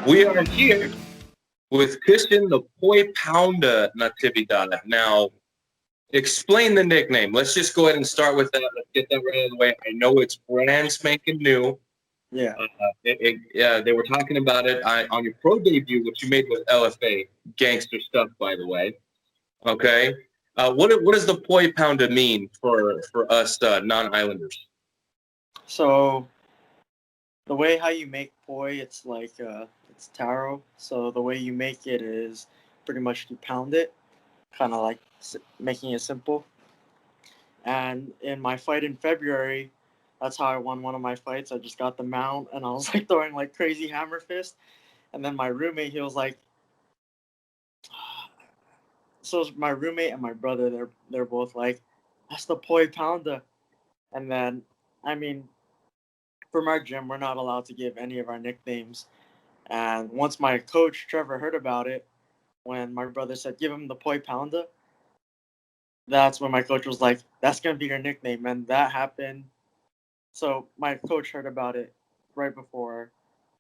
We are here with Christian the Poi Pounda Natividad. Now, explain the nickname. Let's just go ahead and start with that. Let's get that right out of the way. I know it's brand spanking new. Yeah. They were talking about it on your pro debut, which you made with LFA. Gangster stuff, by the way. Okay. What does the Poi Pounda mean for us non-islanders? So the way how you make poi, it's like it's taro. So the way you make it is pretty much you pound it, kind of like making it simple. And in my fight in February, that's how I won one of my fights. I just got the mount and I was like throwing like crazy hammer fist. And then my roommate, he was like, so my roommate and my brother, they're both like, that's the Poi Pounda. And then, I mean, from our gym, we're not allowed to give any of our nicknames. And once my coach Trevor heard about it, when my brother said give him the Poi Pounda, that's when my coach was like, "That's gonna be your nickname," and that happened. So my coach heard about it right before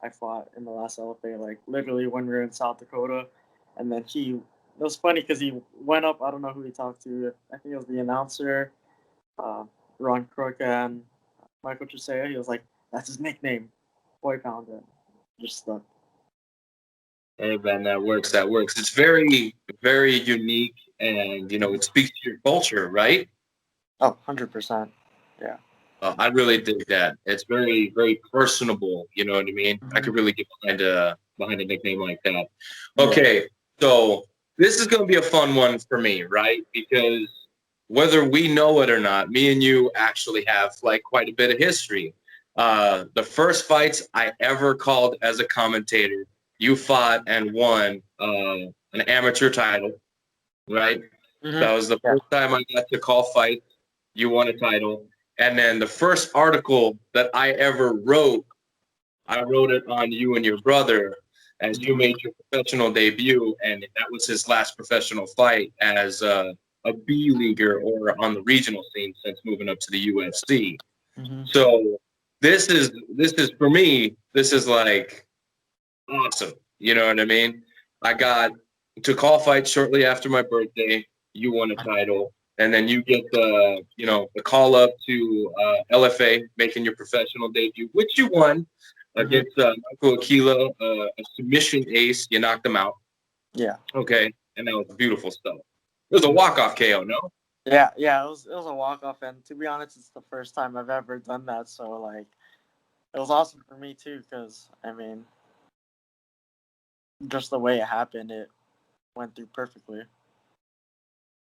I fought in the last LFA, like literally when we were in South Dakota, and then it was funny because he went up. I don't know who he talked to. I think it was the announcer, uh, Ron Crook, and Michael Chisea. He was like, "That's his nickname, Poi Pounda." Just stuck. Hey man, that works. That works. It's very, very unique, and it speaks to your culture, right? Oh, 100%. Yeah. I really dig that. It's very, very personable. You know what I mean? I Mm-hmm. could really get behind a nickname like that. Yeah. Okay, so this is going to be a fun one for me, right? Because whether we know it or not, me and you actually have like quite a bit of history. The first fights I ever called as a commentator, you fought and won an amateur title, right? Mm-hmm. That was the Yeah. first time I got to call fights. You won a title. And then the first article that I ever wrote, I wrote it on you and your brother as you made your professional debut. And that was his last professional fight as a B leaguer or on the regional scene since moving up to the UFC. Mm-hmm. So this is for me, this is like awesome. You know what I mean? I got to call fights shortly after my birthday. You won a title, and then you get the call up to LFA, making your professional debut, which you won Mm-hmm. against Michael Aquila, a submission ace. You knocked him out. Yeah. Okay, and that was beautiful stuff. It was a walk off KO, no? Yeah. Yeah. It was a walk off, and to be honest, it's the first time I've ever done that. So like, it was awesome for me too, because I mean, just the way it happened, it went through perfectly.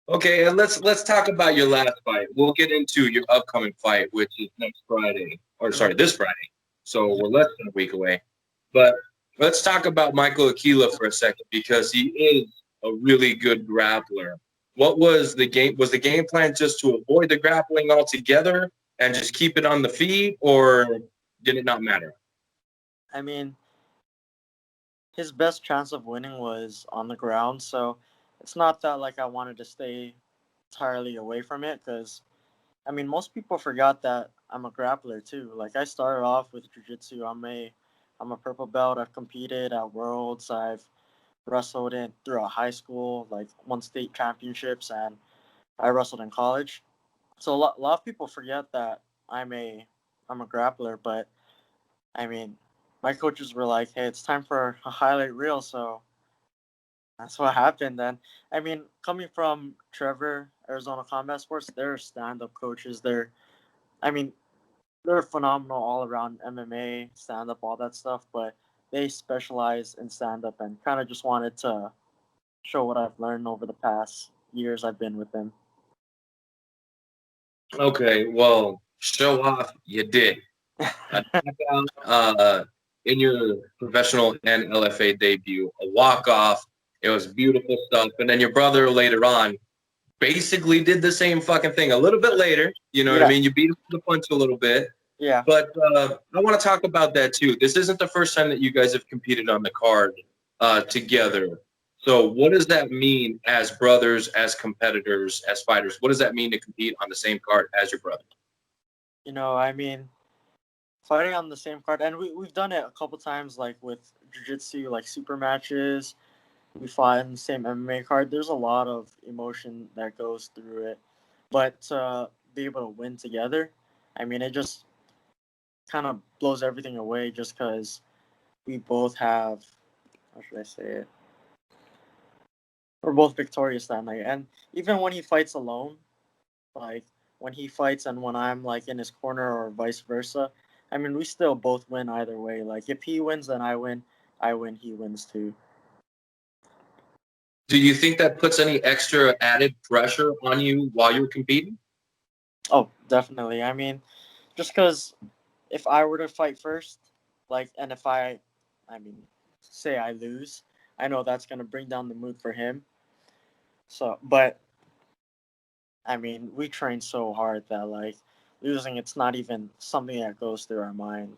Okay, and let's talk about your last fight. We'll get into your upcoming fight, which is next Friday, or sorry, Mm-hmm. this Friday. So we're less than a week away. But let's talk about Michael Aquila for a second because he is a really good grappler. What was the game? Was the game plan just to avoid the grappling altogether and just keep it on the feet, or did it not matter? I mean, his best chance of winning was on the ground, so it's not that like I wanted to stay entirely away from it, because I mean, most people forgot that I'm a grappler too. Like I started off with jiu-jitsu. I'm a purple belt. I've competed at worlds. I've wrestled in throughout high school, like won state championships, and I wrestled in college. So a lot of people forget that I'm a grappler. But I mean, my coaches were like, "Hey, it's time for a highlight reel." So that's what happened. And I mean, coming from Trevor, Arizona Combat Sports, they're stand-up coaches. I mean, they're phenomenal all around MMA, stand up, all that stuff, but they specialize in stand up and kind of just wanted to show what I've learned over the past years I've been with them. Okay, well, show off you did. A knockout in your professional and LFA debut, a walk off. It was beautiful stuff. And then your brother later on basically did the same fucking thing a little bit later. You know what I Yeah, mean? You beat him to the punch a little bit. yeah. But I want to talk about that too. This isn't the first time that you guys have competed on the card together. So what does that mean as brothers, as competitors, as fighters? What does that mean to compete on the same card as your brother? I mean, fighting on the same card, and we've done it a couple times, like with jiu-jitsu, like super matches. We fought in the same MMA card. There's a lot of emotion that goes through it, but to be able to win together, I mean, it just kind of blows everything away. Just because we both have, how should I say it? We're both victorious that night, and even when he fights alone, like when he fights and when I'm like in his corner or vice versa, I mean, we still both win either way. Like if he wins, then I win, he wins too. Do you think that puts any extra added pressure on you while you're competing? Oh, definitely. I mean, just because if I were to fight first, like, and if I mean, say I lose, I know that's gonna bring down the mood for him. So, but I mean, we train so hard that like losing, it's not even something that goes through our mind.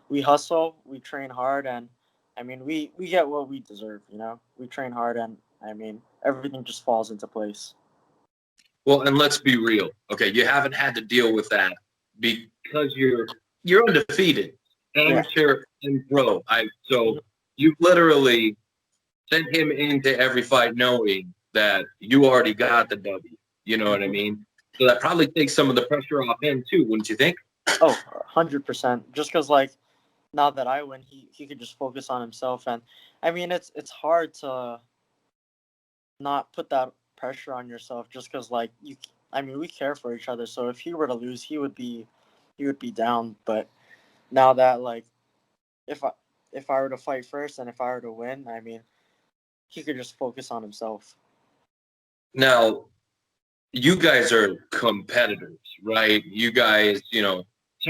We hustle, we train hard, and I mean, we get what we deserve. You know, we train hard, and I mean, everything just falls into place. Well, and let's be real. Okay, you haven't had to deal with that because you're undefeated, Yeah. amateur and pro. I Mhm. so you literally sent him into every fight knowing that you already got the W. You know what I Mhm. mean? So that probably takes some of the pressure off him too, wouldn't you think? Oh, 100%. Just because like now that I win, he could just focus on himself, and I mean, it's hard to not put that pressure on yourself just because like I mean, we care for each other, so if he were to lose, he would be down. But now that like if i if I were to fight first and if I were to win, I mean, he could just focus on himself. Now, you guys are competitors, right? You guys, tear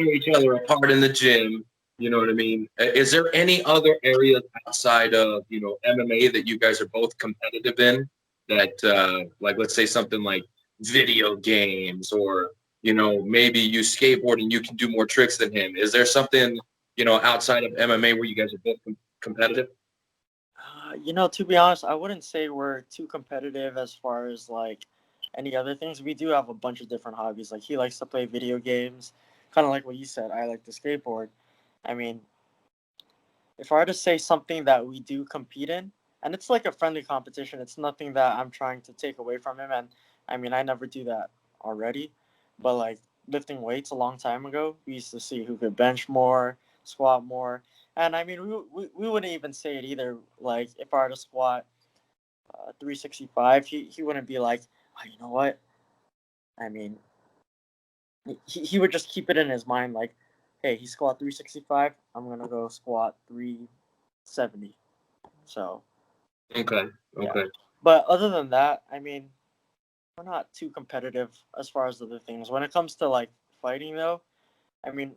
each other apart in the gym. You know what I mean? Is there any other areas outside of, MMA that you guys are both competitive in that, like, let's say something like video games or, maybe you skateboard and you can do more tricks than him? Is there something, outside of MMA where you guys are both competitive? To be honest, I wouldn't say we're too competitive as far as like any other things. We do have a bunch of different hobbies. Like he likes to play video games, kind of like what you said. I like to skateboard. I mean, if I were to say something that we do compete in, and it's like a friendly competition, it's nothing that I'm trying to take away from him. And I mean, I never do that already, but like lifting weights a long time ago, we used to see who could bench more, squat more. And I mean, we wouldn't even say it either. Like, if I were to squat 365, he wouldn't be like, oh, you know what? I mean, he would just keep it in his mind, like, hey, he squat 365, I'm going to go squat 370. So Okay. yeah, Okay. but other than that, I mean, we're not too competitive as far as other things. When it comes to like fighting, though, I mean,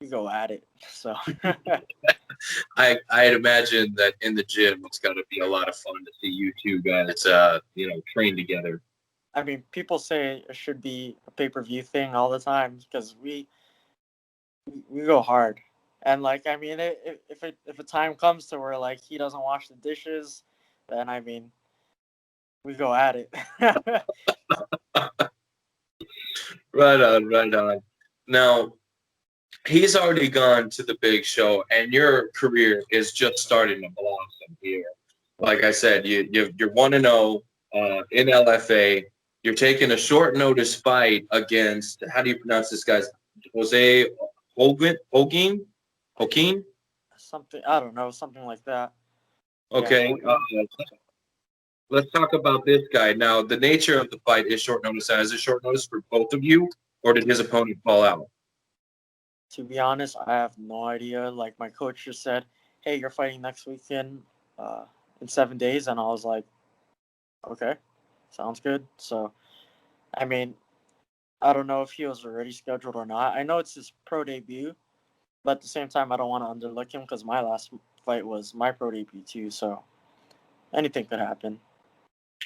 we go at it. So I'd imagine that in the gym it's got to be a lot of fun to see you two guys, train together. I mean, people say it should be a pay-per-view thing all the time because we go hard. And like, I mean, if a time comes to where like he doesn't wash the dishes, then I mean, we go at it. Right on, right on. Now he's already gone to the big show, and your career is just starting to blossom here. Like I said, you're 1-0 in LFA. You're taking a short notice fight against, how do you pronounce this guy's, Jose Hogan? Something, I don't know, something like that. Yeah, Okay, Hogan. let's talk about this guy. Now, the nature of the fight is short notice. Is it short notice for both of you, or did his opponent fall out? To be honest, I have no idea. Like my coach just said, "Hey, you're fighting next weekend, in 7 days," and I was like, "Okay, sounds good." So, I mean, I don't know if he was already scheduled or not. I know it's his pro debut, but at the same time, I don't want to underlook him because my last fight was my pro debut too. So anything could happen.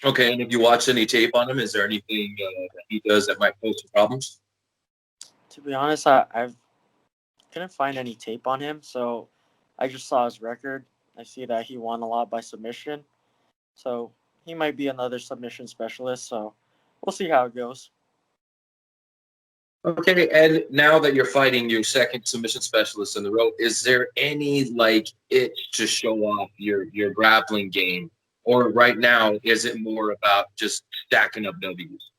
Okay, and if you watched any tape on him, is there anything that he does that might pose some problems? To be honest, I couldn't find any tape on him, so I just saw his record. I see that he won a lot by submission, so he might be another submission specialist. So we'll see how it goes. Okay, and now that you're fighting your second submission specialist in the row, is there any like itch to show off your grappling game, or right now is it more about just stacking up W's?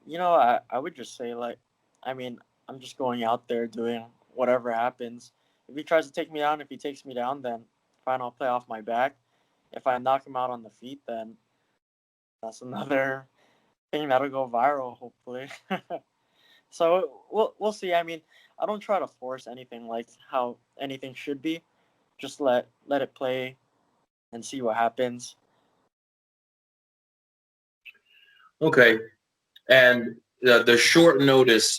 I would just say like, I mean, I'm just going out there doing whatever happens. If he tries to take me down, if he takes me down, then fine, I'll play off my back. If I knock him out on the feet, then that's another thing that'll go viral, hopefully. So we'll see. I mean, I don't try to force anything like how anything should be. Just let it play and see what happens. Okay, and the short notice,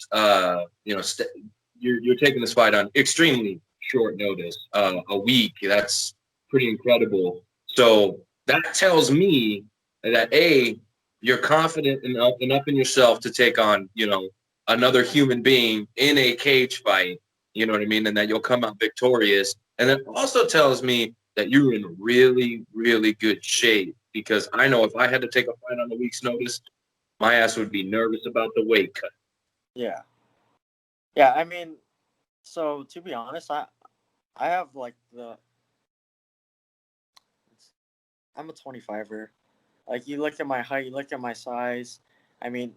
you're taking this fight on extremely short notice, a week. That's pretty incredible. So that tells me that A, you're confident enough in yourself to take on, another human being in a cage fight. You know what I mean, and that you'll come out victorious. And that also tells me that you're in really, really good shape because I know if I had to take a fight on a week's notice, my ass would be nervous about the weight cut. Yeah, yeah. I mean, so to be honest, I have like I'm a 25er. Like you look at my height, you look at my size. I mean,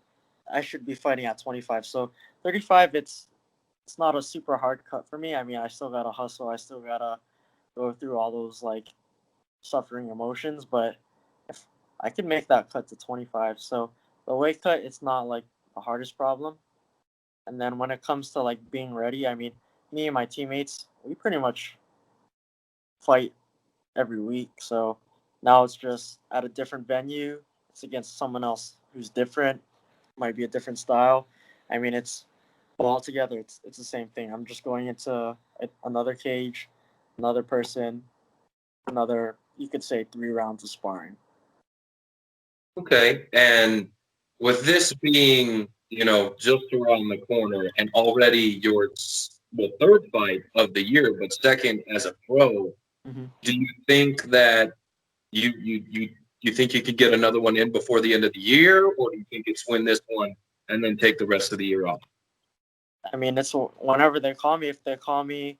I should be fighting at 25. So 35, it's not a super hard cut for me. I mean, I still gotta hustle. I still gotta go through all those like suffering emotions. But if I can make that cut to 25, so the weight cut, it's not like the hardest problem. And then when it comes to like being ready, I mean, me and my teammates, we pretty much fight every week. So now it's just at a different venue. It's against someone else who's different, might be a different style. I mean, but altogether, it's the same thing. I'm just going into another cage, another person, another, you could say, 3 rounds of sparring. Okay. And with this being, just around the corner and already your third fight of the year, but second as a pro, Hmm. do you think that you think you could get another one in before the end of the year, or do you think it's win this one and then take the rest of the year off? I mean, it's whenever they call me. If they call me,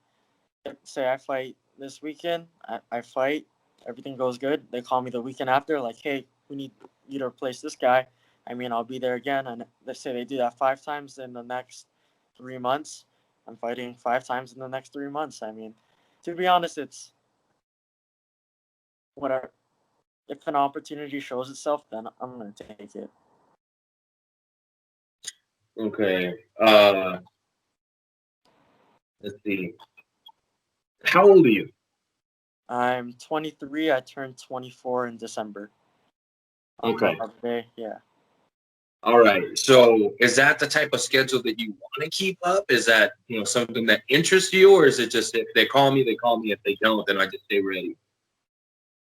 say I fight this weekend, I fight, everything goes good. They call me the weekend after, like, hey, we need you to replace this guy. I mean, I'll be there again. And they say they do that 5 times in the next 3 months. I'm fighting 5 times in the next 3 months. I mean, to be honest, it's whatever. If an opportunity shows itself, then I'm gonna take it. Okay. Let's see. How old are you? I'm 23. I turned 24 in December on my Okay. birthday. Yeah. All right. So is that the type of schedule that you want to keep up? Is that, something that interests you, or is it just if they call me, they call me. If they don't, then I just stay ready?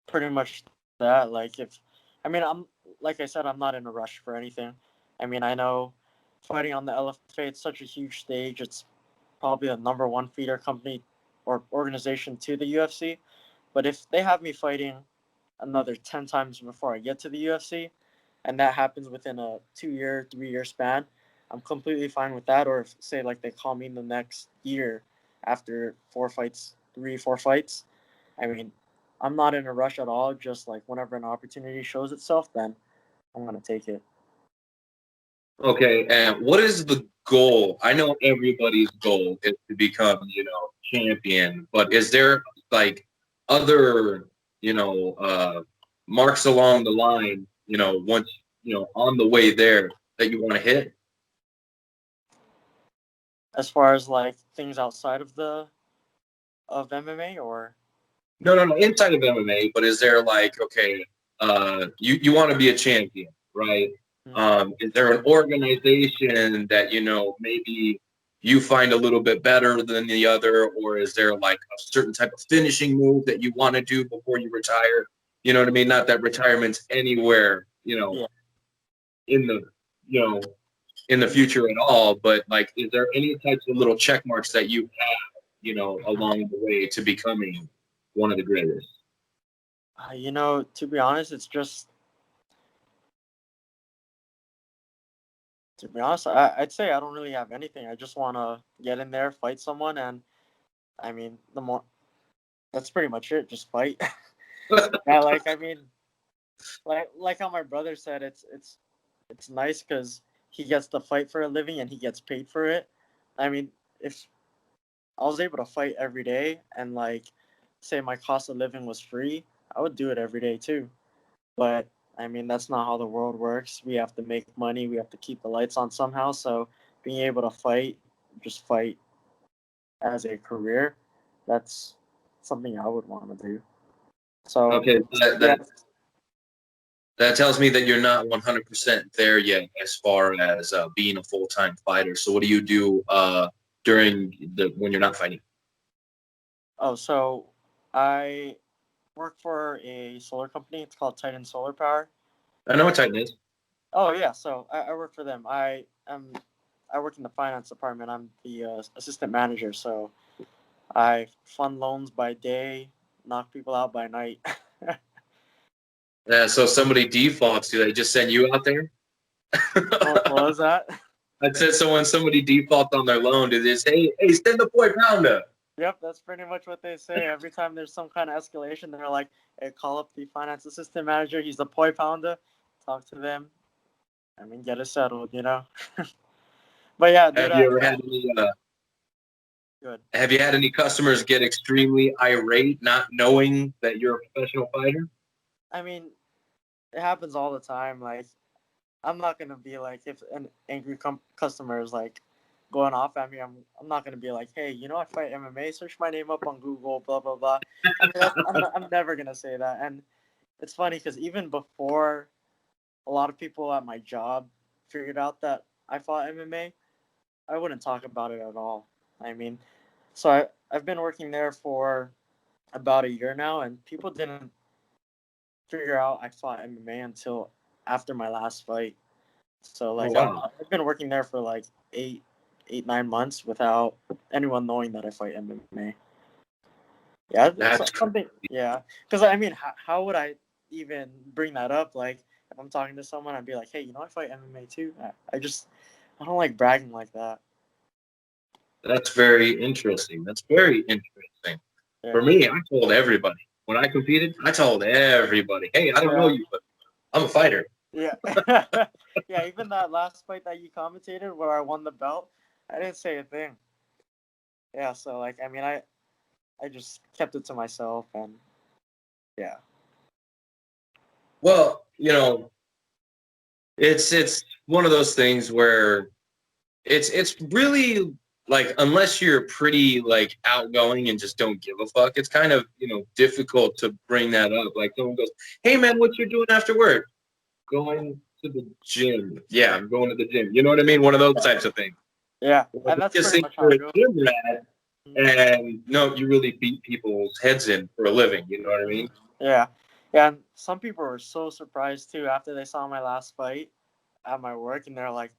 Pretty much that. Like if, I mean, I'm like I said, I'm not in a rush for anything. I mean, I know fighting on the LFA, it's such a huge stage. It's probably the number one feeder company or organization to the UFC. But if they have me fighting another 10 times before I get to the UFC, and that happens within a 2 year, 3 year span, I'm completely fine with that. Or if say like they call me in the next year after 4 fights, 3, 4 fights, I mean, I'm not in a rush at all. Just like whenever an opportunity shows itself, then I'm gonna take it. Okay. And what is the goal? I know everybody's goal is to become, champion, but is there like other, marks along the line, once, on the way there that you want to hit? As far as like things outside of the of MMA, or No, no, no, inside of MMA, but is there like, okay, you want to be a champion, right? mm, Is there an organization that, maybe you find a little bit better than the other, or is there like a certain type of finishing move that you want to do before you retire? You know what I mean? Not that retirement's anywhere, yeah, in the, you know, in the future at all, but like, is there any types of little check marks that you have, along the way to becoming one of the greatest? to be honest, it's just To be honest, I'd say I don't really have anything. I just want to get in there, fight someone, and I mean, the more that's pretty much it. Just fight. Yeah, like I mean, like how my brother said, it's nice because he gets to fight for a living and he gets paid for it. I mean, if I was able to fight every day and like say my cost of living was free, I would do it every day too. But I mean, that's not how the world works. We have to make money. We have to keep the lights on somehow. So being able to fight, just fight as a career, that's something I would want to do. So Okay, yeah, that tells me that you're not 100% there yet as far as being a full-time fighter. So what do you do during the when you're not fighting? oh, so I work for a solar company. It's called Titan Solar Power. I know what Titan is. Oh yeah, so I work for them. I work in the finance department. I'm the assistant manager. So I fund loans by day, knock people out by night. So somebody defaults, do they just send you out there? What was that? I said so when somebody defaults on their loan, do they say, hey, send the Poi Pounda? Yep, that's pretty much what they say. Every time there's some kind of escalation, they're like, "Hey, call up the finance assistant manager. He's the Poi Pounder. Talk to them. I mean, get it settled, you know." But yeah, dude, Have you ever had any good. have you had any customers get extremely irate not knowing that you're a professional fighter? I mean, it happens all the time. Like, I'm not gonna be like if an angry customer is like going off at me. I'm not gonna be like, "Hey, you know I fight MMA. Search my name up on Google. Blah blah blah." I'm never gonna say that. And it's funny because even before a lot of people at my job figured out that I fought MMA, I wouldn't talk about it at all. I mean, so I've been working there for about a year now, and people didn't figure out I fought MMA until after my last fight. So Oh like wow, I've been working there for like 9 months without anyone knowing that I fight MMA. Yeah, it's that's crazy. something. Yeah, because I mean, how would I even bring that up? Like, if I'm talking to someone, I'd be like, "Hey, you know, I fight MMA too." I don't like bragging like that. That's very interesting. That's very interesting. For Yeah, me, I told everybody when I competed. I told everybody, "Hey, I don't know yeah, you, but I'm a fighter." yeah, yeah. Even that last fight that you commentated, where I won the belt, I didn't say a thing. Yeah, so like, I mean, I just kept it to myself, and yeah, Well, it's one of those things where it's really like unless you're pretty like outgoing and just don't give a fuck, it's kind of difficult to bring that up. Like someone goes, "Hey man, what you doing after work?" Going to the gym. Yeah, I'm going to the gym. You know what I mean? One of those types of things. yeah, Like, and that's you just pretty think much how you're it a goes. gym rat, and no, you really beat people's heads in for a living. You know what I Mhm. mean? Yeah, yeah. And some people were so surprised too after they saw my last fight at my work, and they're like,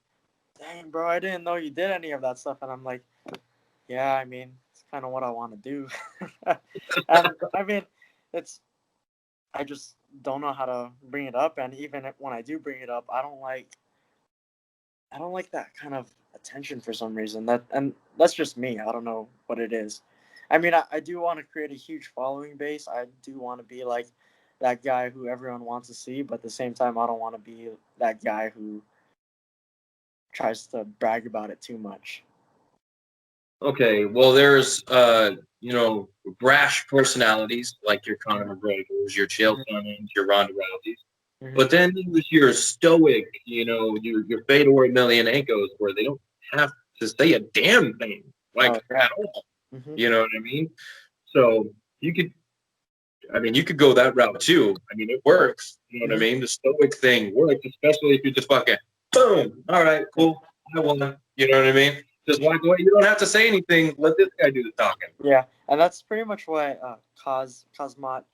"Dang, bro, I didn't know you did any of that stuff." And I'm like, "Yeah, I mean, it's kind of what I want to do." And I mean, it's I just don't know how to bring it up, and even when I do bring it up, I don't like that kind of attention for some reason. And that's just me. I don't know what it is. I mean, I do want to create a huge following base. I do want to be like that guy who everyone wants to see, but at the same time, I don't want to be that guy who tries to brag about it too much. Okay, well, there's brash personalities like your Conor McGregor's, your Chael Mhm. Sonnens, your Ronda Rouseys. Mhm. But then there's your stoic, your Fedor Emelianenkos, where they don't have to say a damn thing, like Oh yeah. at all. Hmm. You know what I mean? So you could, you could go that route too. I mean, it works. You know what I Hmm. mean? The stoic thing works, especially if you just fucking boom. All right, cool. I won. You know what I mean? Just walk away. You don't have to say anything. Let this guy do the talking. Yeah, and that's pretty much what Kazmat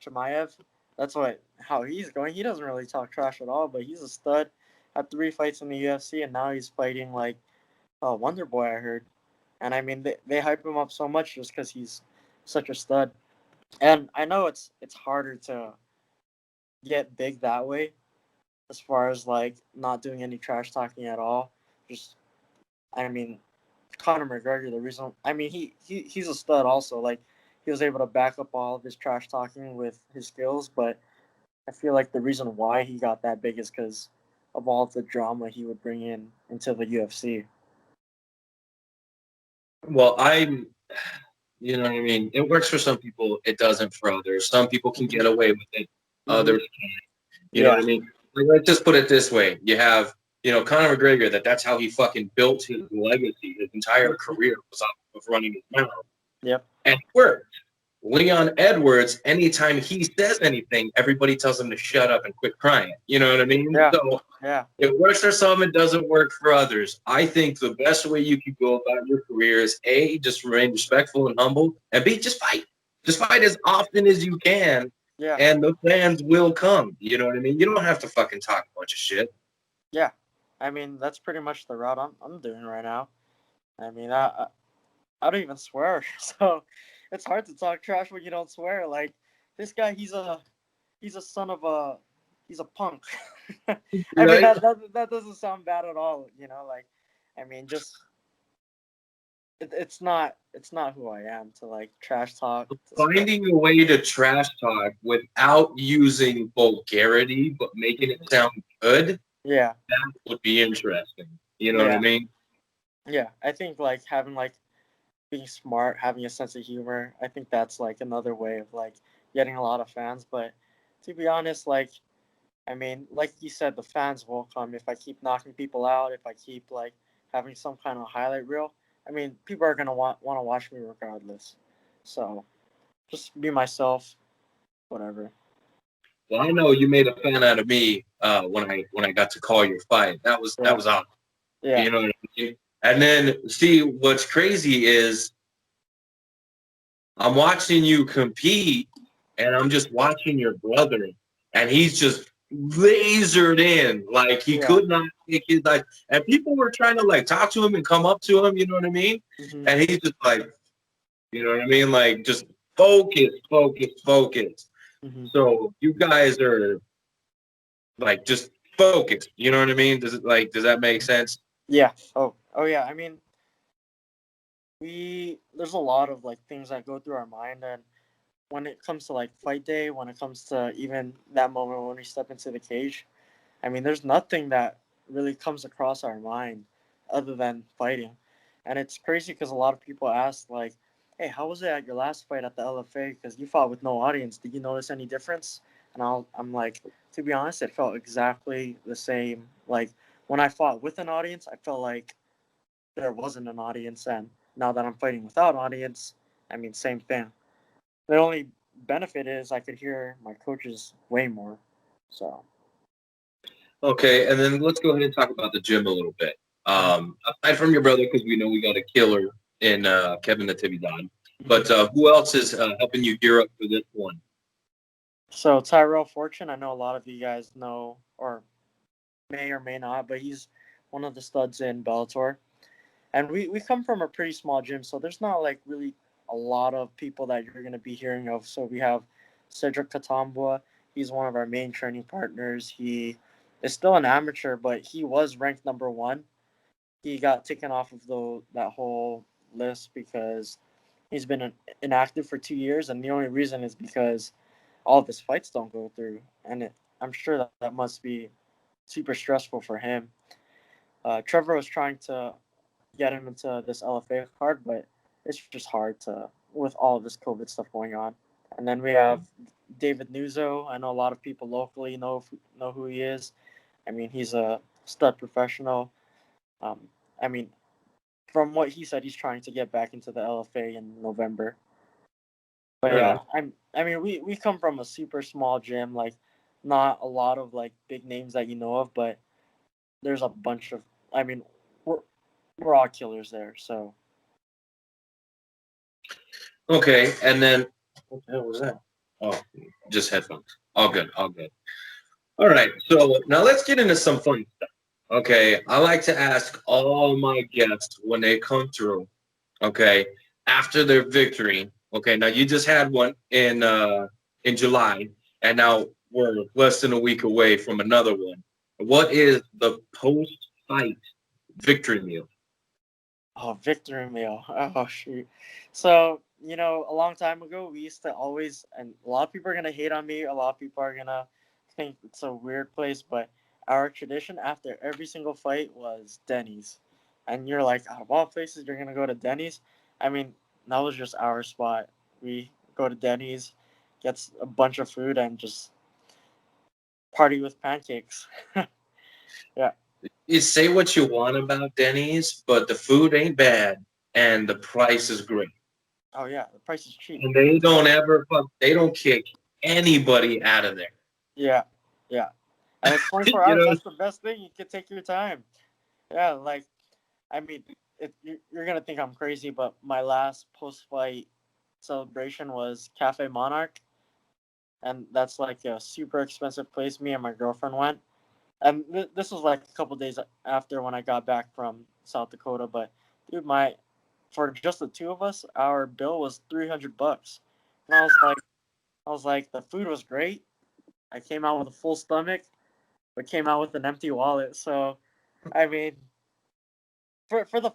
Chimaev. That's what how he's going. He doesn't really talk trash at all, but he's a stud. Had 3 fights in the UFC, and now he's fighting like Wonder Boy. I heard, and I mean they hype him up so much just because he's such a stud. And I know it's harder to get big that way, as far as like not doing any trash talking at all. Just, I mean, Conor McGregor, the reason, I mean, he's a stud also. Like, he was able to back up all of his trash talking with his skills, but I feel like the reason why he got that big is because of all of the drama he would bring in into the UFC. Well, you know what I mean? It works for some people. It doesn't for others. Some people can Mm-hmm. get away with it. Mm-hmm. Others can't. You know what Yeah. I mean? Like, let's just put it this way. You have, Conor McGregor, that's how he fucking built his legacy. His entire Mm-hmm. career was off of running his mouth. Yep. And it worked. Leon Edwards, anytime he says anything, everybody tells him to shut up and quit crying. You know what I mean? Yeah. So Yeah. it works for some, it doesn't work for others. I think the best way you can go about your career is A, just remain respectful and humble, and B, just fight. Just fight as often as you can, Yeah. and the fans will come. You know what I mean? You don't have to fucking talk a bunch of shit. Yeah. I mean, that's pretty much the route I'm doing right now. I mean, I don't even swear, so it's hard to talk trash when you don't swear. Like, this guy, he's a son of a he's a punk. I mean, Right? that doesn't sound bad at all, you know. Like, I mean, just it's not who I am to like trash talk. To swear. Finding a way to trash talk without using vulgarity but making it sound good Yeah, would be interesting. You know what I yeah, mean? yeah. I think like having like being smart, having a sense of humor. I think that's like another way of like getting a lot of fans. But to be honest, like I mean, like you said, the fans will come if I keep knocking people out. If I keep like having some kind of highlight reel. I mean, people are gonna want to watch me regardless. So just be myself, whatever. Well, I know you made a fan out of me when I got to call your fight. That Yeah, was awesome. yeah, You know what I mean? And then see what's crazy is I'm watching you compete, and I'm just watching your brother, and he's just lasered in, like he yeah. could not take his like. And people were trying to like talk to him and come up to him, you know what I mean? Hmm. And he's just like, you know what I mean? Like just focus, focus, focus. Hmm. So you guys are like just focused. You know what I mean? Does that make sense? Yeah. Oh yeah. I mean, we there's a lot of like things that go through our mind, and when it comes to like fight day, when it comes to even that moment when we step into the cage, I mean, there's nothing that really comes across our mind other than fighting. And it's crazy because a lot of people ask, like, hey, how was it at your last fight at the LFA? Because you fought with no audience. Did you notice any difference? And I'm like, to be honest, it felt exactly the same. Like, when I fought with an audience, I felt like there wasn't an audience. And now that I'm fighting without audience, I mean, same thing. The only benefit is I could hear my coaches way more. So, Okay, and then let's go ahead and talk about the gym a little bit. mhm, Aside from your brother, because we know we got a killer in Kevin Natividad, mhm. but who else is helping you gear up for this one? So Tyrell Fortune, I know a lot of you guys know or may or may not, but he's one of the studs in Bellator. And we come from a pretty small gym, so there's not like really a lot of people that you're gonna be hearing of. So we have Cedric Katambua. He's one of our main training partners. He is still an amateur, but he was ranked number one. He got taken off of that whole list because he's been inactive for 2 years, and the only reason is because all of his fights don't go through, and I'm sure that must be super stressful for him. Trevor was trying to get him into this LFA card, but it's just hard to with all of this COVID stuff going on. And then we have David Nuzzo. I know a lot of people locally know who he is. I mean, he's a stud professional. Um, I mean, from what he said, he's trying to get back into the LFA in November. But Right. yeah, I mean, we come from a super small gym, like not a lot of like big names that you know of, but there's a bunch of. I mean, we're we're all killers there. So Okay, and then what the hell was that? Oh, just headphones. All good, all good. All right, so now let's get into some fun stuff. Okay, I like to ask all my guests when they come through. Okay, after their victory. Okay, now you just had one in July, and now we're less than a week away from another one. What is the post-fight victory meal? Oh, victory meal. Oh, shoot. So, a long time ago, we used to always, and a lot of people are going to hate on me. A lot of people are going to think it's a weird place, but our tradition after every single fight was Denny's. And you're like, out of all places, you're going to go to Denny's? I mean, that was just our spot. We go to Denny's, gets a bunch of food, and just party with pancakes. Yeah. You say what you want about Denny's, but the food ain't bad and the price is great. Oh, yeah. The price is cheap. And they don't kick anybody out of there. Yeah. Yeah. And it's 24 You hours. know, That's the best thing. You can take your time. Yeah, like, I mean, you're gonna think I'm crazy, but my last post-fight celebration was Cafe Monarch, and that's like a super expensive place. Me and my girlfriend went, and this was like a couple days after when I got back from South Dakota. But dude, my for just the two of us, our bill was $300, and I was like, the food was great. I came out with a full stomach, but came out with an empty wallet. So, I mean, for the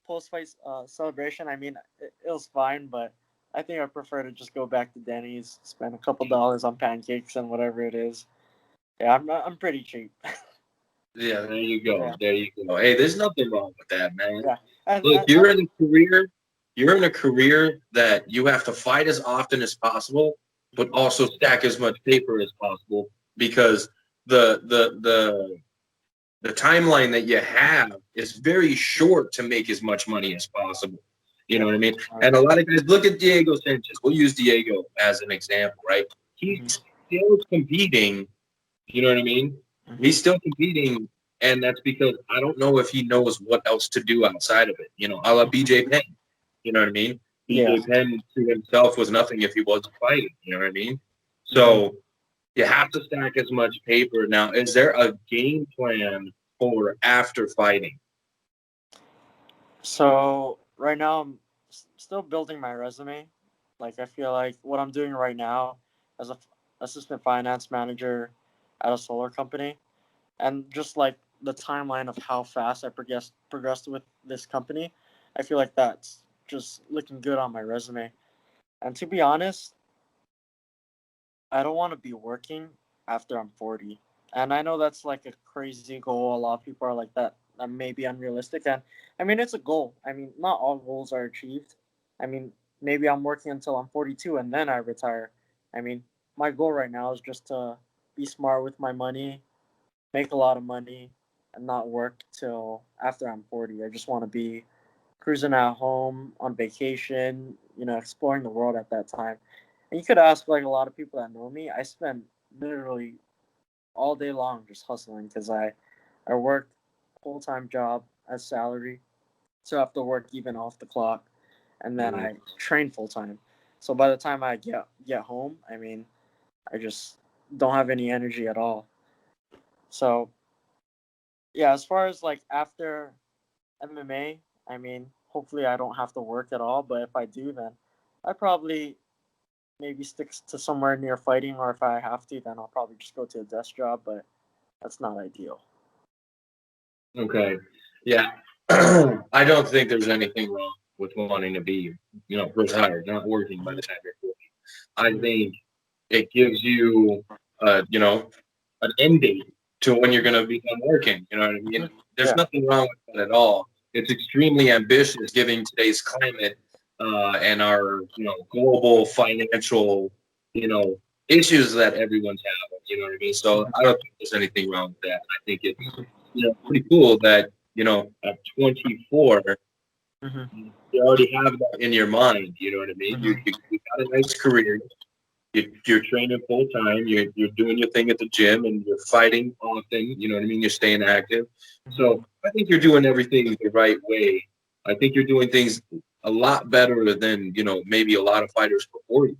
post fight celebration, I mean, it was fine, but I think I prefer to just go back to Denny's, spend a couple dollars on pancakes and whatever it is. Yeah, I'm pretty cheap. yeah, there you go. Yeah, There you go. Hey, there's nothing wrong with that, man. yeah, and, Look, and, and you're in a career that you have to fight as often as possible, but also stack as much paper as possible because the the the the timeline that you have is very short to make as much money as possible. You know yeah, what I mean? And a lot of guys look at Diego Sanchez. We'll use Diego as an example, right? He's mm-hmm, still competing. You know what I mean? hmm He's still competing, and that's because I don't know if he knows what else to do outside of it. You know, a la BJ Penn. You know what I mean? yeah, BJ Penn to himself was nothing if he wasn't fighting. You know what I mean? hmm So you have to stack as much paper. Now, is there a game plan for after fighting? So right now I'm still building my resume. Like I feel like what I'm doing right now as a assistant finance manager at a solar company, and just like the timeline of how fast I progressed with this company, I feel like that's just looking good on my resume. And to be honest, I don't want to be working after I'm 40. And I know that's like a crazy goal. A lot of people are like that. That may be unrealistic. And I mean, it's a goal. I mean, not all goals are achieved. I mean, maybe I'm working until I'm 42 and then I retire. I mean, my goal right now is just to be smart with my money, make a lot of money, and not work till after I'm 40. I just want to be cruising at home on vacation, exploring the world at that time. And you could ask like a lot of people that know me. I spend literally all day long just hustling because I work full time job as salary, so I have to work even off the clock, and then Mm, I train full time. So by the time I get home, I mean I just don't have any energy at all. So yeah, as far as like after MMA, I mean hopefully I don't have to work at all. But if I do, then I probably maybe stick to somewhere near fighting, or if I have to, then I'll probably just go to a desk job. But that's not ideal. okay. Yeah. I don't think there's anything wrong with wanting to be, retired, not working by hmm the time you're 40. I hmm think it gives you, an end date to when you're going to become working. You know what I mean? There's Yeah. nothing wrong with that at all. It's extremely ambitious given today's climate and our, global financial, you know, issues that everyone's having. You know what I mean? So I don't think there's anything wrong with that. I think it's, pretty cool that, at 24, hmm you already have that in your mind. You know what I mean? hmm You got a nice career. You're training full time. You're doing your thing at the gym, and you're fighting often. You know what I mean. You're staying active. hmm So I think you're doing everything the right way. I think you're doing things a lot better than maybe a lot of fighters before you.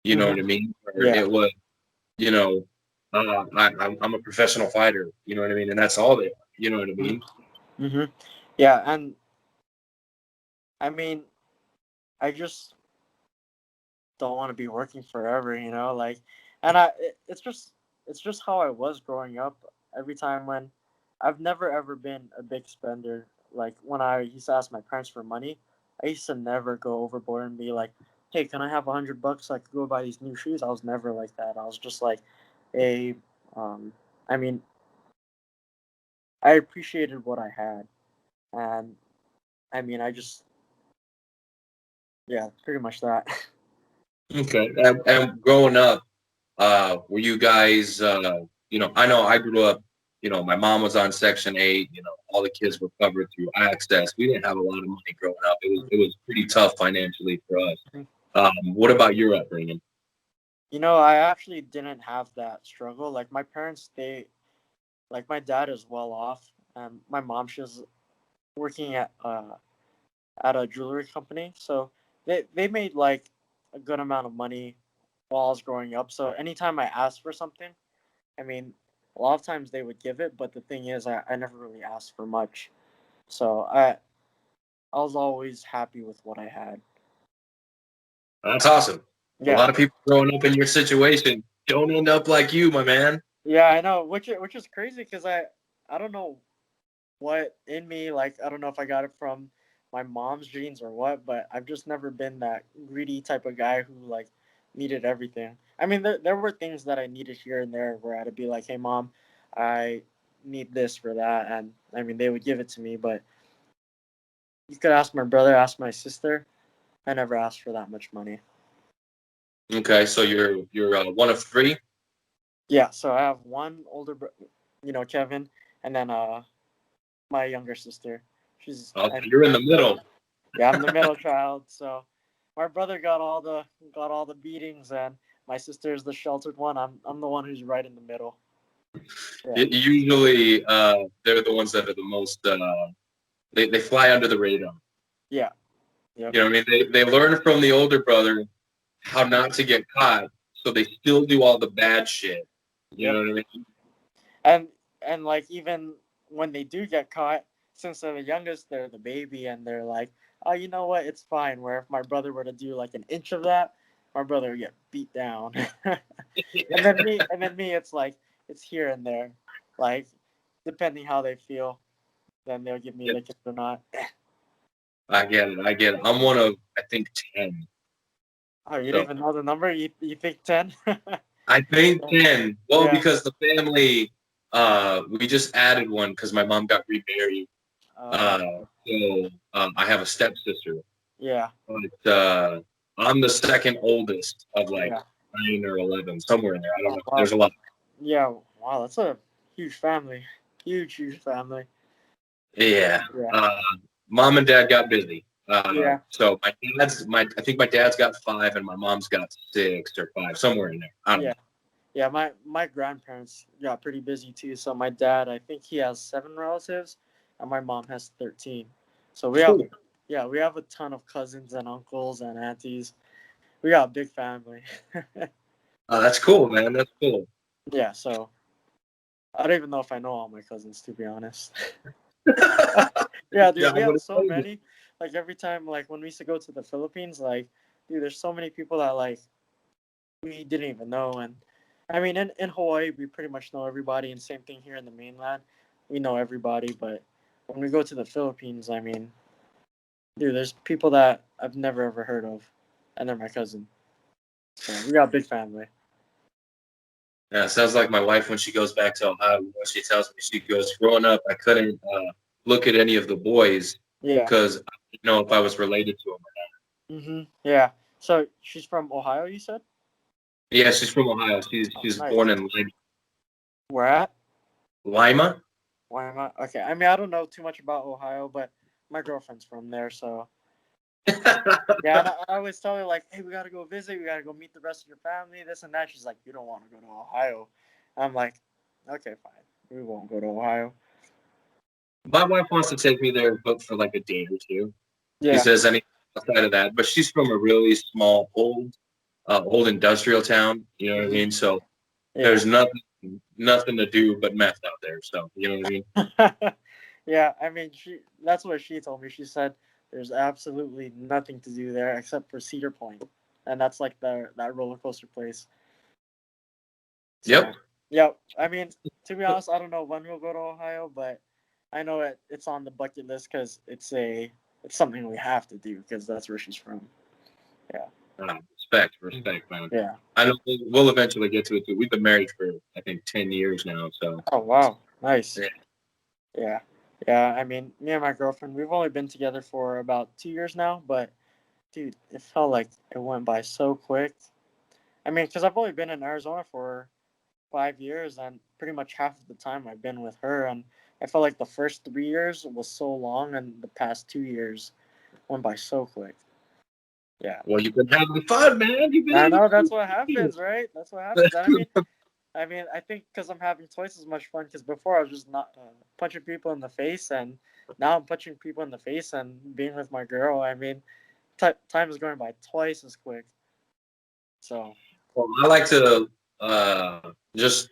You know hmm what I mean? Where Yeah. it was, you know, I'm a professional fighter. You know what I mean, and that's all they are. You know what I mean? hmm Yeah, and I mean, I just don't want to be working forever, like, and it's just how I was growing up. every time when I've never ever been a big spender. Like when I used to ask my parents for money, I used to never go overboard and be like, "Hey, can I have $100 so I could go buy these new shoes?" I was never like that. I was just like, "Hey, um, I mean, I appreciated what I had, and I mean, I just yeah, pretty much that." Okay. And growing up, were you guys, I know I grew up, my mom was on Section 8, all the kids were covered through access. We didn't have a lot of money growing up. It was pretty tough financially for us. What about your upbringing? I actually didn't have that struggle. Like my parents, like my dad is well off, and my mom, she's working at a jewelry company, so they made like a good amount of money while I was growing up. So anytime I asked for something, I mean, a lot of times they would give it, but the thing is, I never really asked for much. So I was always happy with what I had. That's awesome. A Yeah, lot of people growing up in your situation don't end up like you, my man. yeah, I know, which is crazy because I don't know what in me, like I don't know if I got it from my mom's genes or what, but I've just never been that greedy type of guy who like needed everything. I mean, there were things that I needed here and there where I'd be like, "Hey, mom, I need this for that," and I mean they would give it to me. But you could ask my brother, ask my sister. I never asked for that much money. Okay, so you're one of three. Yeah, so I have one older, Kevin, and then my younger sister. She's So you're in the middle. Yeah, I'm the middle child, so my brother got all the beatings, and my sister is the sheltered one. I'm the one who's right in the middle. Yeah, Usually, they're the ones that are the most. They fly under the radar. yeah, yep, You know what I mean? They learn from the older brother how not to get caught, so they still do all the bad shit. You yep. know what I mean? And like even when they do get caught, since they're the youngest, they're the baby, and they're like, oh, you know what? It's fine. Where if my brother were to do like an inch of that, my brother would get beat down. and then me, it's like it's here and there, like depending how they feel, then they'll give me Yeah, the kiss or not. I get it. I get it. I'm one of I think 10. Oh, you didn't So even know the number? You think 10? I think 10. Well, Yeah. because the family, we just added one because my mom got remarried. Uh, Uh, so I have a stepsister, yeah. but I'm the second oldest of like Yeah. 9 or 11, somewhere in there. I don't Oh, know. wow. There's a lot. Yeah. Wow. That's a huge family. Huge family. Yeah. Yeah. Uh, Mom and dad got busy. Yeah. So I think my dad's got 5 and my mom's got 6 or 5, somewhere in there. I don't Yeah. know. Yeah. My grandparents got pretty busy too. So my dad, I think he has 7 relatives, and my mom has 13. So we have a ton of cousins and uncles and aunties. We got a big family. That's cool, man. That's cool. Yeah. So I don't even know if I know all my cousins, to be honest. Yeah, Yeah, dude, we I have would so have. many. Like every time, like when we used to go to the Philippines, like, dude, there's so many people that like we didn't even know. And I mean, in Hawaii, we pretty much know everybody, and same thing here in the mainland, we know everybody. But when we go to the Philippines, I mean, dude, there's people that I've never ever heard of, and they're my cousin. So we got a big family. Yeah, it sounds like my wife when she goes back to Ohio. When she tells me she goes, growing up, I couldn't look at any of the boys Yeah. because I didn't know if I was related to them. Yeah. So she's from Ohio, you said? Yeah, she's from Ohio. Oh, She's nice. born in Lima. Where at? Lima? Why am I? Okay, I mean, I don't know too much about Ohio, but my girlfriend's from there, so yeah. And I always tell her like, "Hey, we gotta go visit. We gotta go meet the rest of your family. This and that." She's like, "You don't want to go to Ohio." I'm like, "Okay, fine. We won't go to Ohio." My wife wants to take me there, but for like a day or two. She Yeah, says anything outside of that, but she's from a really small, old industrial town. You know what I hmm mean? So yeah, there's nothing to do but meth out there. So you know what I mean? yeah. I mean, that's what she told me. She said there's absolutely nothing to do there except for Cedar Point, and that's like that roller coaster place. So Yep. Yeah, I mean, to be honest, I don't know when we'll go to Ohio, but I know it's on the bucket list because it's something we have to do because that's where she's from. Yeah. Respect, man. Yeah. I know we'll eventually get to it too. We've been married for I think 10 years now, so Oh wow, nice. yeah. Yeah. Yeah. I mean, me and my girlfriend, we've only been together for about 2 years now, but dude, it felt like it went by so quick. I mean, because I've only been in Arizona for 5 years, and pretty much half of the time I've been with her, and I felt like the first 3 years was so long, and the past 2 years went by so quick. Yeah, Well, you've been having fun, man. You've been I having know that's what fun. happens, right? That's what happens. And I mean, I think because I'm having twice as much fun. Because before I was just not punching people in the face, and now I'm punching people in the face and being with my girl. I mean, time is going by twice as quick. So Well, I like to just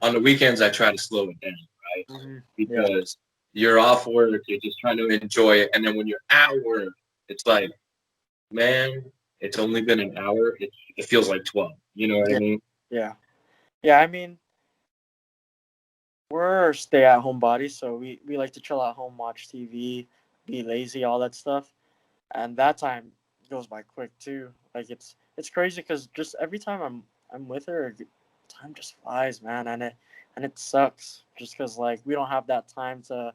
on the weekends I try to slow it down, right? yeah, Because you're off work, you're just trying to enjoy it, and then when you're at work, it's like, man, it's only been an hour. It feels like 12. You know what I yeah, mean? yeah, yeah. I mean, we're stay-at-home bodies, so we like to chill at home, watch TV, be lazy, all that stuff, and that time goes by quick too. Like it's crazy because just every time I'm with her, time just flies, man, and it sucks just because like we don't have that time to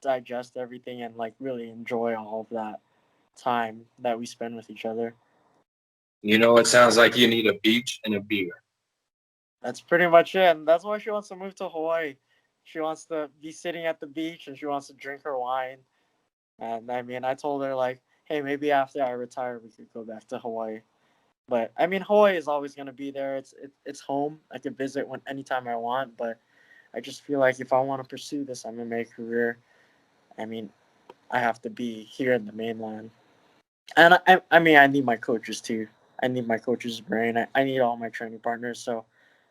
digest everything and like really enjoy all of that time that we spend with each other. It sounds like you need a beach and a beer. That's pretty much it, and that's why she wants to move to Hawaii. She wants to be sitting at the beach and she wants to drink her wine. And I mean, I told her like, hey, maybe after I retire, we could go back to Hawaii. But I mean, Hawaii is always gonna be there. It's home. I can visit when anytime I want. But I just feel like if I want to pursue this MMA career, I mean, I have to be here in the mainland. And I mean, I need my coaches too. I need my coach's brain. I need all my training partners. So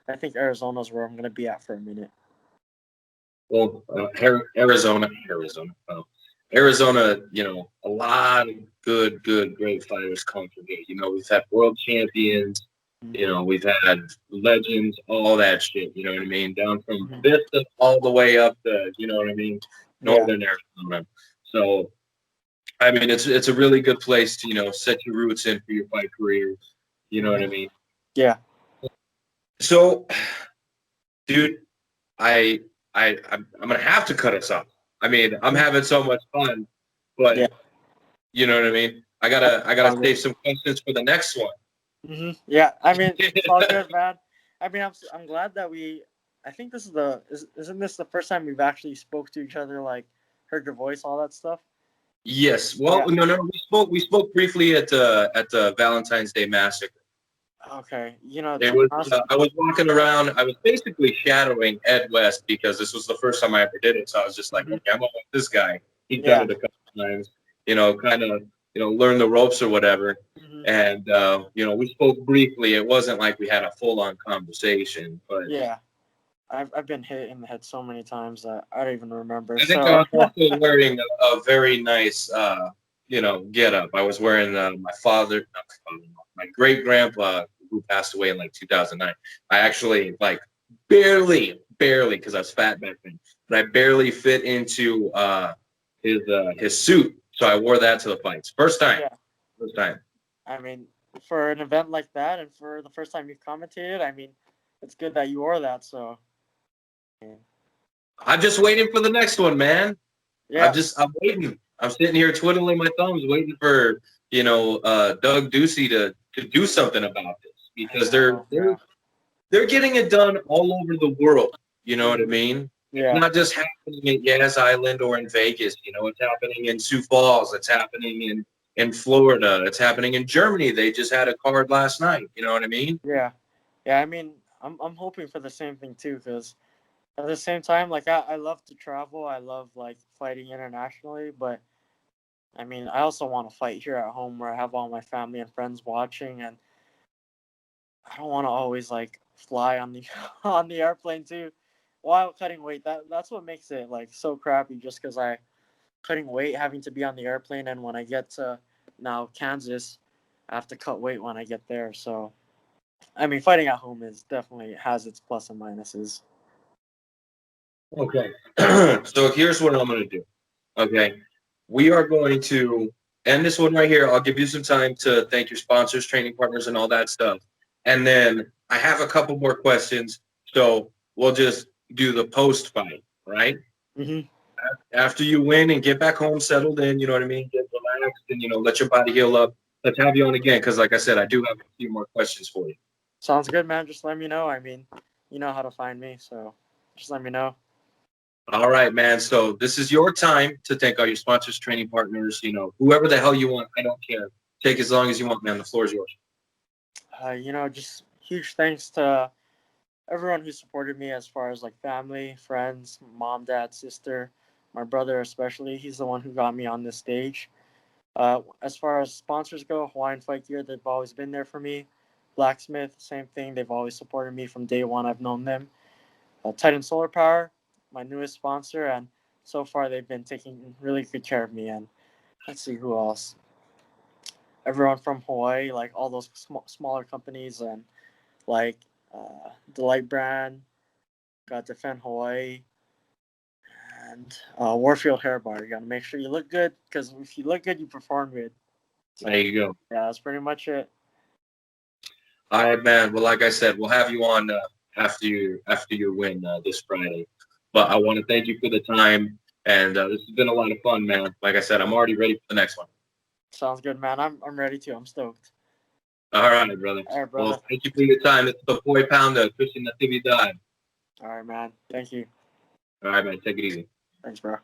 I think Arizona's where I'm gonna be at for a minute. Well, Arizona, a lot of good, great fighters come from here. We've had world champions, we've had legends, all that shit. You know what I mean? Down from Mhm. Vista all the way up to, you know what I mean, Yeah. northern Arizona. So, I mean, it's a really good place to, set your roots in for your fight career. You know what I Mhm. mean? Yeah. So, dude, I I'm gonna have to cut us off. I mean, I'm Mhm. having so much fun, Yeah. but you know what I mean. I gotta All good. save some questions for the next one. Yeah. I mean, it's all good, man. I mean, I'm glad that we. I think this is isn't this the first time we've actually spoke to each other, like heard your voice, all that stuff. Yes. Well, Yeah. no, we spoke briefly at the Valentine's Day massacre. Okay. You know, It to be was honest. I was walking around. I was basically shadowing Ed West because this was the first time I ever did it. So I was just like, Mhm. okay, I'm gonna let this guy. He's done Yeah. it a couple times. Kind of learn the ropes or whatever. Hmm. And we spoke briefly. It wasn't like we had a full on conversation, but Yeah. I've been hit in the head so many times that I don't even remember. I think I So was also wearing a very nice, get up. I was wearing not my father, my great grandpa who passed away in like 2009. I actually like barely, because I was fat back then, but I barely fit into his suit. So I wore that to the fights. yeah. First time. I mean, for an event like that, and for the first time you've commentated, I mean, it's good that you wore that. So I'm just waiting for the next one, man. yeah. I'm waiting. I'm sitting here twiddling my thumbs, waiting for Doug Ducey to do something about this I because they're know. they're Yeah. they're getting it done all over the world. You know what I Hmm. mean? It's Yeah. not just happening at Yas Island or in Vegas. It's happening in Sioux Falls. It's happening in Florida. It's happening in Germany. They just had a card last night. You know what I mean? Yeah. Yeah. I mean, I'm hoping for the same thing too, because at the same time, like I love to travel. I love like fighting internationally, but I mean, I also want to fight here at home where I have all my family and friends watching, and I don't want to always like fly on the on the airplane too while cutting weight. That's what makes it like so crappy. Just because I cutting weight, having to be on the airplane, and when I get to now Kansas, I have to cut weight when I get there. So I mean, fighting at home is definitely has its plus and minuses. Okay. So here's what I'm going to do. Okay. We are going to end this one right here. I'll give you some time to thank your sponsors, training partners, and all that stuff. And then I have a couple more questions. So we'll just do the post fight, right? Hmm. After you win and get back home, settled in, you know what I mean? Get relaxed and, let your body heal up. Let's have you on again because, like I said, I do have a few more questions for you. Sounds good, man. Just let me know. I mean, you know how to find me, so just let me know. All right, man. So this is your time to thank all your sponsors, training partners, whoever the hell you want. I don't care. Take as long as you want, man. The floor is yours. Just huge thanks to everyone who supported me as far as like family, friends, mom, dad, sister, my brother especially. He's the one who got me on this stage. As far as sponsors go, Hawaiian Fight Gear, they've always been there for me. Blacksmith, same thing. They've always supported me from day one. I've known them. Titan Solar Power, my newest sponsor, and so far they've been taking really good care of me. And let's see who else. Everyone from Hawaii, like all those smaller companies, and like the Light Brand, got Defend Hawaii, and Warfield Hair Bar. You got to make sure you look good because if you look good, you perform good. So, There you go. yeah, that's pretty much it. All right, man. Well, like I said, we'll have you on after you win this Friday. But I want to thank you for the time, and this has been a lot of fun, man. Like I said, I'm already ready for the next one. Sounds good, man. I'm ready to. I'm stoked. All right, brother. All right, brother. Well, thank you for your time. It's the Poi Pounda, Christian Natividad. All right, man. Thank you. All right, man. Take it easy. Thanks, bro.